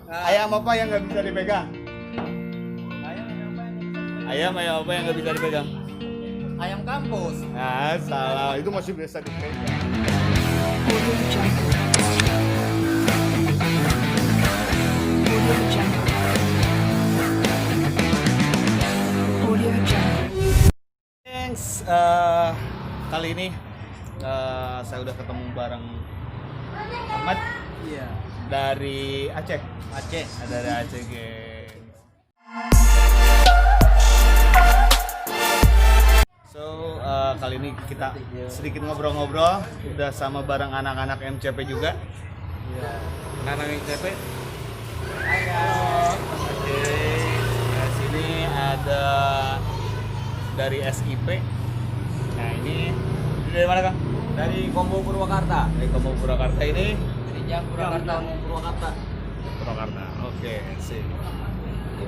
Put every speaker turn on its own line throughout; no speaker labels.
Ayam apa yang nggak bisa dipegang? Ayam apa yang nggak bisa dipegang?
Ayam kampus.
Nah, salah. Itu masih bisa dipegang.
Audio Jungle. Audio Jungle. Audio Jungle.
Thanks. Kali ini saya udah ketemu bareng Ahmad
Iya.
dari Aceh.
Aceh.
Dari Aceh, geng. So, kali ini kita sedikit ngobrol-ngobrol udah sama bareng anak-anak MCP juga.
Iya.
Anak-anak MCP.
Halo.
Oke. Nah, sini ada dari SIP. Nah, ini dari mana, Kang?
Dari Kombo Purwakarta.
Dari Kombo Purwakarta ini.
Dari Jam Purwakarta. Purwakarta.
Purwakarta. Oke, sip.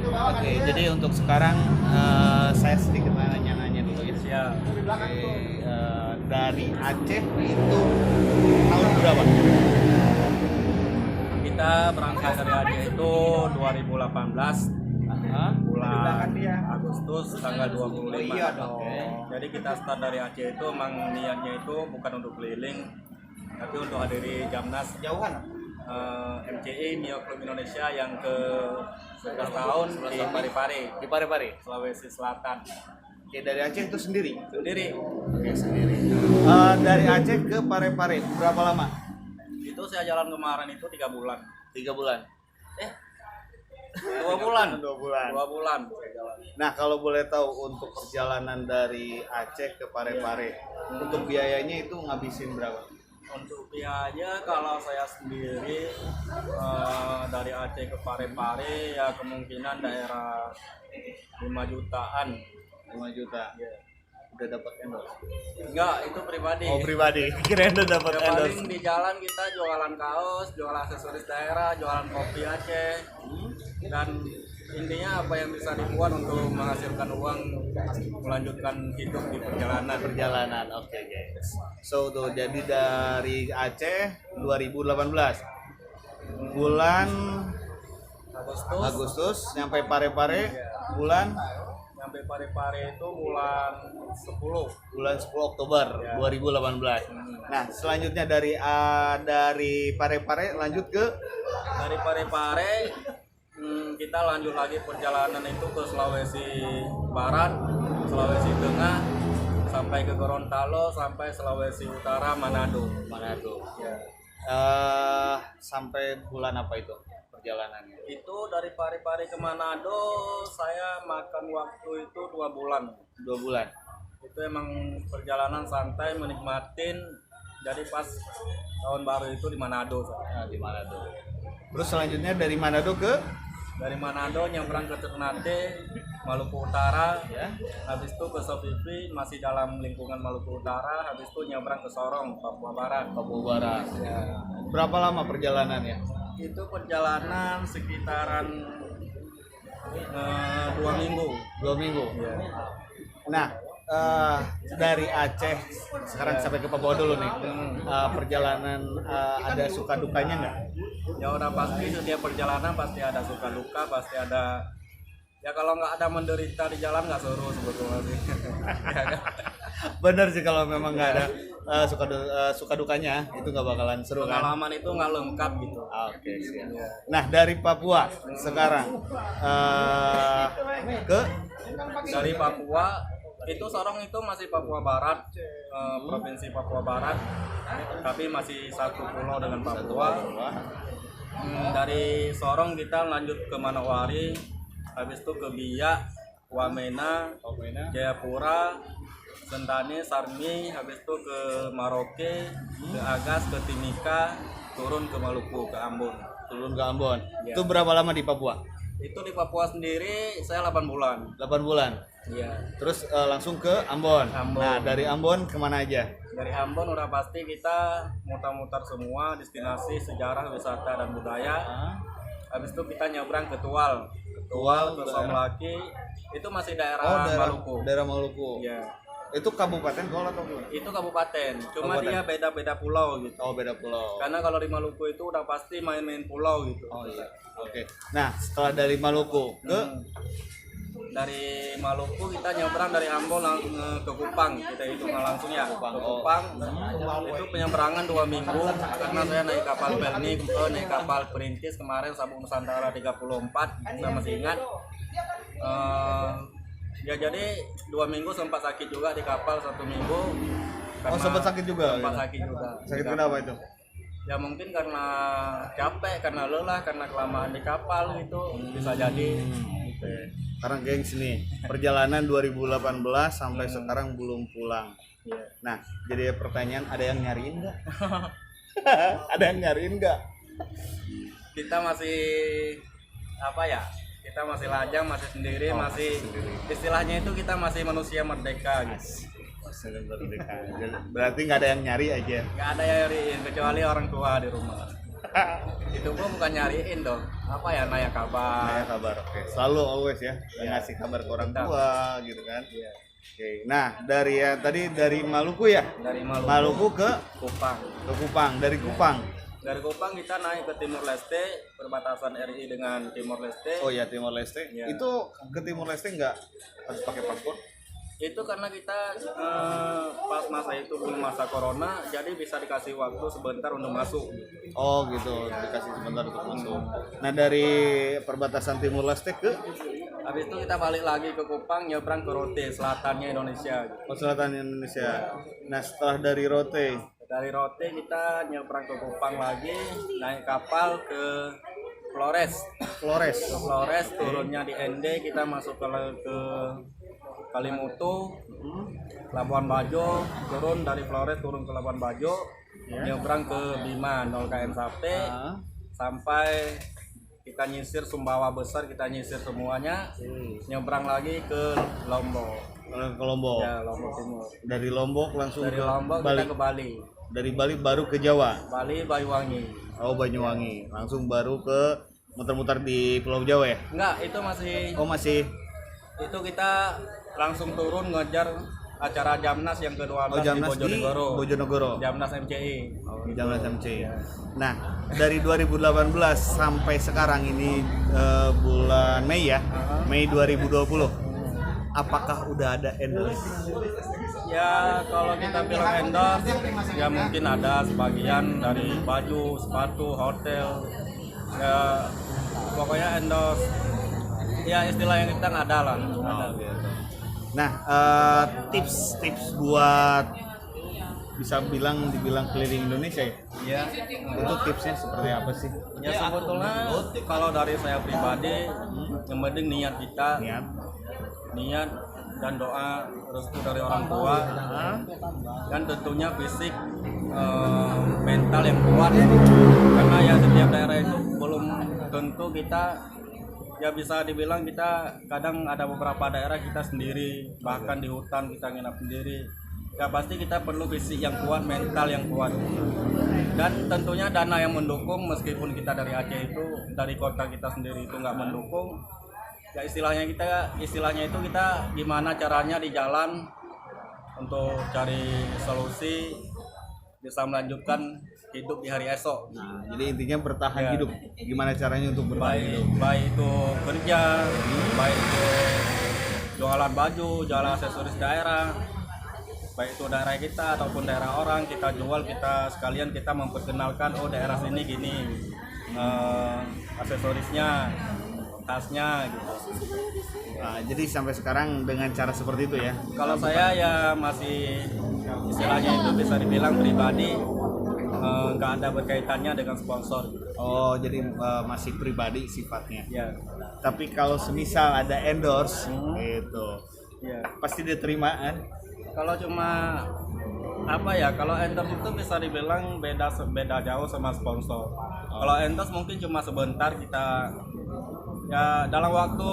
Oke, jadi untuk sekarang saya sedikit nanya-nanya dulu ya.
Siap.
Oke, dari Aceh itu tahun berapa?
Kita berangkat dari Aceh itu 2018 bulan Agustus tanggal 25.
Oke.
Jadi kita start dari Aceh itu emang niatnya itu bukan untuk keliling, tapi untuk hadiri Jamnas MCI Mio Club Indonesia yang ke 11 tahun di Parepare,
Di Parepare.
Sulawesi Selatan.
Oke, dari Aceh itu sendiri.
Sendiri.
Oke, sendiri. Dari Aceh ke Parepare berapa lama?
Itu saya jalan kemarin itu 3 bulan.
3 bulan.
2 bulan.
2 bulan.
2 bulan saya jalan.
Nah, kalau boleh tahu untuk perjalanan dari Aceh ke Parepare, untuk biayanya itu ngabisin berapa?
Untuk biaya kalau saya sendiri dari Aceh ke Parepare ya kemungkinan daerah 5 jutaan.
5 juta.
Ya.
Udah dapat endorse.
Enggak, itu pribadi.
Oh, pribadi. Kirain udah dapat
Ya,
endorse.
paling di jalan kita jualan kaos, jualan aksesoris daerah, jualan kopi Aceh. Dan intinya apa yang bisa dibuat untuk menghasilkan uang melanjutkan hidup di perjalanan.
Perjalanan. Oke, guys. So, tuh jadi dari Aceh 2018 bulan Agustus nyampe Parepare bulan
Sampai Parepare itu bulan 10.
bulan 10 Oktober
Ya.
2018. Nah, selanjutnya dari Parepare lanjut ke
Dari Parepare kita lanjut lagi perjalanan itu ke Sulawesi Barat, Sulawesi Tengah, sampai ke Gorontalo, sampai Sulawesi Utara, Manado. Ya.
Sampai bulan apa itu perjalanannya?
Itu dari Parepare ke Manado saya makan waktu itu 2 bulan.
2 bulan.
Itu emang perjalanan santai menikmatin. Jadi pas tahun baru itu di Manado.
Nah, di Manado. Terus selanjutnya dari Manado ke
Dari Manado nyebrang ke Ternate, Maluku Utara,
ya.
habis itu ke Sofifi masih dalam lingkungan Maluku Utara, habis itu nyebrang ke Sorong, Papua Barat.
Papua Barat.
Ya.
Berapa lama perjalanannya?
Itu perjalanan sekitaran 2 minggu.
2 minggu.
Ya.
Nah, dari Aceh sekarang sampai ke Papua dulu nih. Perjalanan ada suka dukanya nggak?
Ya udah pasti setiap perjalanan pasti ada suka duka, pasti ada. Ya kalau nggak ada menderita di jalan nggak seru sebetulnya sih. Ya kan?
Bener sih, kalau memang nggak ada suka dukanya itu nggak bakalan seru kan?
Pengalaman itu nggak lengkap gitu.
Oke, siap. Nah, dari Papua sekarang ke
Dari Papua itu Sorong itu masih Papua Barat, provinsi Papua Barat, tapi masih satu pulau dengan Papua. Dari Sorong kita lanjut ke Manowari, habis itu ke Biak, Wamena, Jayapura, Sentani, Sarmi, habis itu ke Maroke, ke Agas, ke Timika, turun ke Maluku, ke Ambon.
turun ke Ambon.
Ya.
Itu berapa lama di Papua?
Itu di Papua sendiri saya 8 bulan.
8 bulan.
Iya.
Terus langsung ke Ambon.
Ambon.
Nah, dari Ambon kemana aja?
Dari Ambon udah pasti kita muter-muter semua destinasi sejarah, wisata dan budaya. Habis itu kita nyebrang ke Tual,
Tual,
ke
daerah-
Somlaki. Itu masih daerah Maluku.
Daerah Maluku.
Ya.
Itu kabupaten Kol atau gimana?
Itu kabupaten, cuma
Kabupaten.
dia beda-beda pulau gitu.
Oh, beda pulau.
Karena kalau di Maluku itu udah pasti main-main pulau gitu.
Oh iya. Oke. Nah, setelah dari Maluku ke
Dari Maluku kita nyebrang dari Ambon ke Kupang, kita hitung langsung ya ke Kupang. Itu penyeberangan 2 minggu karena saya naik kapal Pelni, naik kapal Perintis kemarin Sabuk Nusantara 34, saya masih ingat. Ya jadi 2 minggu sempat sakit juga di kapal 1 minggu.
Oh, sempat sakit juga.
Sempat
gitu?
sakit juga.
Sakit kenapa itu?
Ya mungkin karena capek, karena lelah, karena kelamaan di kapal gitu, bisa jadi. Gitu.
Sekarang gengs nih, perjalanan 2018 sampai sekarang belum pulang.
Iya.
Nah, jadi pertanyaan, ada yang nyariin nggak? Ada yang nyariin nggak?
Kita masih apa ya? Kita masih lajang, masih sendiri, masih istilahnya itu kita masih manusia merdeka gitu.
Berarti nggak ada yang nyari aja.
Nggak ada yang nyariin kecuali orang tua di rumah. Itu pun bukan nyariin dong. Apa ya, nanya kabar.
Nanya kabar, oke. Selalu always ya, ngasih kabar ke orang tua gitu kan.
Iya.
Oke. Nah, tadi dari Maluku ya?
Dari Maluku,
Maluku ke
Kupang.
Kupang, dari Kupang.
Dari Kupang kita naik ke Timor Leste, perbatasan RI dengan Timor Leste.
Oh ya, Timor Leste.
Iya.
Itu ke Timor Leste nggak harus pakai paspor?
Itu karena kita pas masa itu belum masa corona, jadi bisa dikasih waktu sebentar untuk masuk.
Oh gitu, dikasih sebentar untuk masuk. Nah, dari perbatasan Timor Leste ke
Habis itu kita balik lagi ke Kupang, nyebrang ke Rote, selatannya Indonesia.
selatan Indonesia. Nah, setelah dari Rote,
Dari Rote kita nyebrang ke Kupang lagi, naik kapal ke Flores.
Flores.
Ke Flores, turunnya di Ende, kita masuk ke Kalimutu, Labuan Bajo, turun dari Flores turun ke Labuan Bajo, nyebrang ke Bima 0 km Sape, sampai kita nyisir Sumbawa besar, kita nyisir semuanya, nyebrang lagi ke Lombok.
Ke Lombok.
Ya, Lombok Timur.
Dari Lombok langsung
Dari
ke
Lombok
Bali.
kita ke Bali.
Dari Bali baru ke Jawa.
Bali Banyuwangi.
Oh, Banyuwangi. Langsung baru ke muter-muter di Pulau Jawa ya?
Enggak, itu masih
Oh, masih.
itu kita langsung turun ngejar acara Jamnas yang ke-12
Oh, Jamnas
di Bojonegoro.
Bojonegoro.
Jamnas MCI.
Jalan SMC. Nah, dari 2018 sampai sekarang ini bulan Mei ya, Mei 2020. Apakah udah ada endorse?
Ya kalau kita bilang endorse, ya mungkin ada sebagian dari baju, sepatu, hotel. Ya pokoknya endorse. Ya istilah yang kita nggak ada lah.
Nah, tips-tips buat bisa dibilang keliling Indonesia ya?
Ya,
Itu tipsnya seperti apa sih?
ya sebetulnya kalau dari saya pribadi, yang penting niat kita, niat dan doa restu dari orang tua, dan tentunya fisik, mental yang kuat. Karena ya setiap daerah itu belum tentu kita, ya bisa dibilang kita kadang ada beberapa daerah kita sendiri, bahkan di hutan kita nginap sendiri. Ya pasti kita perlu fisik yang kuat, mental yang kuat, dan tentunya dana yang mendukung. Meskipun kita dari Aceh itu, dari kota kita sendiri itu nggak mendukung, ya istilahnya itu kita gimana caranya di jalan untuk cari solusi bisa melanjutkan hidup di hari esok.
Nah, jadi intinya bertahan
Ya.
hidup. Gimana caranya untuk bertahan hidup?
Baik itu kerja, baik itu jualan baju, jualan aksesoris daerah, baik itu daerah kita ataupun daerah orang, kita jual, kita sekalian kita memperkenalkan, oh daerah sini gini, aksesorisnya, tasnya gitu.
Nah, jadi sampai sekarang dengan cara seperti itu ya?
Kalau saya ya masih istilahnya itu bisa dibilang pribadi, nggak ada berkaitannya dengan sponsor.
Oh, jadi masih pribadi sifatnya.
Ya,
Tapi kalau semisal ada endorse, gitu,
ya.
pasti diterima kan?
Kalau cuma apa ya, kalau endorse itu bisa dibilang beda jauh sama sponsor. Kalau endorse mungkin cuma sebentar, kita ya dalam waktu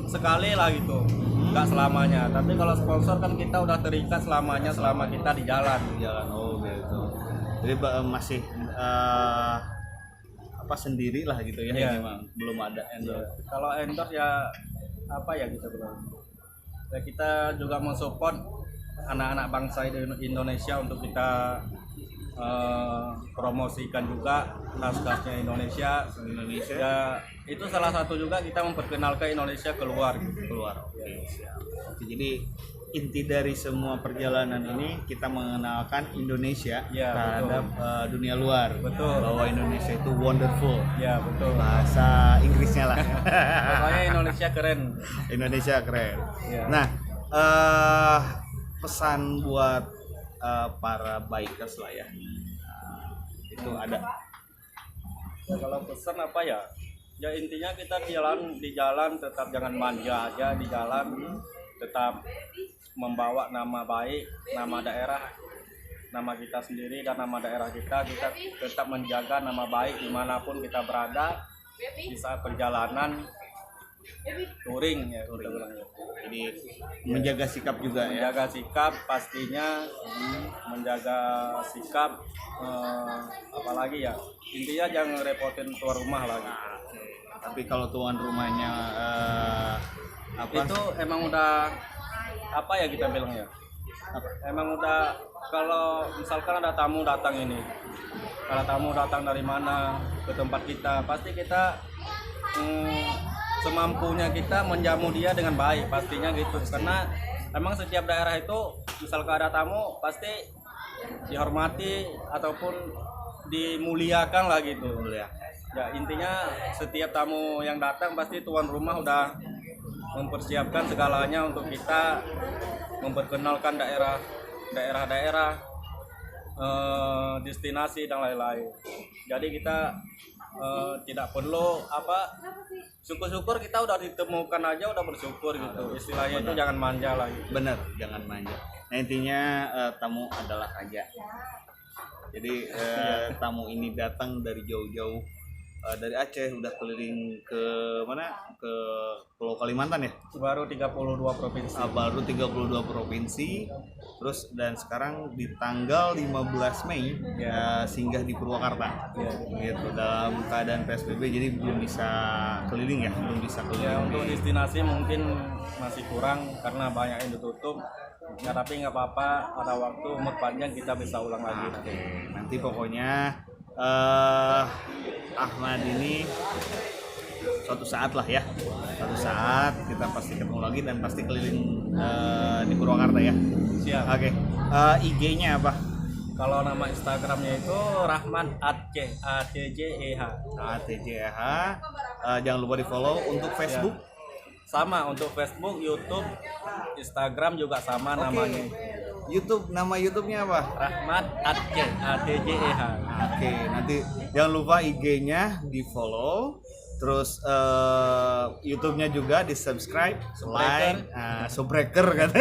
sekali lah gitu, nggak selamanya. Tapi kalau sponsor kan kita udah terikat selamanya, selama kita di jalan.
Jalan, oh gitu. Jadi masih apa sendiri lah gitu ya?
Iya.
Memang belum ada endorse.
Kalau endorse ya apa ya gitu bro. Ya kita juga mensupport anak-anak bangsa Indonesia untuk kita promosikan juga khas-khasnya Indonesia. Ya, itu salah satu juga kita memperkenalkan Indonesia keluar.
Oke, siap. Oke, jadi inti dari semua perjalanan ini kita mengenalkan Indonesia
Ya,
terhadap dunia luar.
Betul.
Bahwa Indonesia itu wonderful.
Ya, betul.
Bahasa Inggrisnya lah.
Pokoknya Indonesia keren.
Indonesia keren.
Ya.
Nah, pesan buat para bikers lah ya. Itu ada.
Ya, kalau pesan apa ya? Ya intinya kita di jalan tetap jangan manja aja di jalan, tetap membawa nama baik, nama daerah, nama kita sendiri dan nama daerah kita tetap menjaga nama baik dimanapun kita berada di saat perjalanan touring ya kita bilang ya.
Jadi menjaga sikap juga ya.
Menjaga sikap pastinya, menjaga sikap apalagi ya intinya jangan repotin tuan rumah lagi.
Tapi kalau tuan rumahnya
Itu emang udah apa ya kita bilang ya, emang udah kalau misalkan ada tamu datang ini, kalau tamu datang dari mana ke tempat kita, pasti kita semampunya kita menjamu dia dengan baik pastinya gitu, karena emang setiap daerah itu misalkan ada tamu pasti dihormati ataupun dimuliakan lah gitu. Ya intinya setiap tamu yang datang pasti tuan rumah udah mempersiapkan segalanya untuk kita memperkenalkan daerah destinasi dan lain-lain. Jadi kita tidak perlu syukur-syukur kita udah ditemukan aja udah bersyukur gitu. Istilahnya itu jangan manja lagi.
Bener, jangan manja. Nah intinya tamu adalah raja. Jadi tamu ini datang dari jauh-jauh, dari Aceh udah keliling ke mana? Ke Pulau Kalimantan ya?
Baru 32 provinsi.
Baru 32 provinsi. Terus dan sekarang di tanggal 15 Mei singgah di Purwakarta. Gitu dalam keadaan PSBB jadi belum bisa keliling ya,
Ya untuk destinasi mungkin masih kurang karena banyak yang ditutup. Ya tapi nggak apa-apa, ada waktu umur panjang kita bisa ulang lagi.
Nanti pokoknya Ahmad ini suatu saat lah ya, suatu saat kita pasti ketemu lagi dan pasti keliling di Purwakarta ya.
Siap.
Oke. IG-nya apa?
Kalau nama Instagramnya itu Rahman Atj, ATJEH.
ATJEH. Jangan lupa di follow. Untuk Facebook
sama, untuk Facebook, YouTube, Instagram juga sama namanya.
YouTube, nama YouTube-nya apa?
Rahmat Atj, ATJEH.
Oke, nanti jangan lupa IG-nya di follow. Terus YouTube-nya juga di subscribe, like, Subbreaker kan.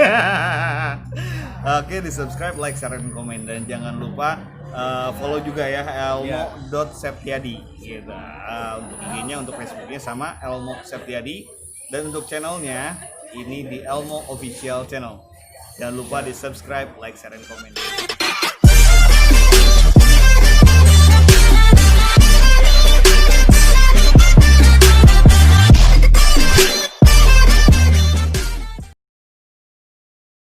Oke, di subscribe, like, share, dan komen, dan jangan lupa follow juga ya elmo.septiadi gitu. Untuk IG-nya, untuk Facebook-nya sama Elmo Septiadi, dan untuk channelnya ini di Elmo Official Channel. Jangan lupa di subscribe, like, share, dan komen.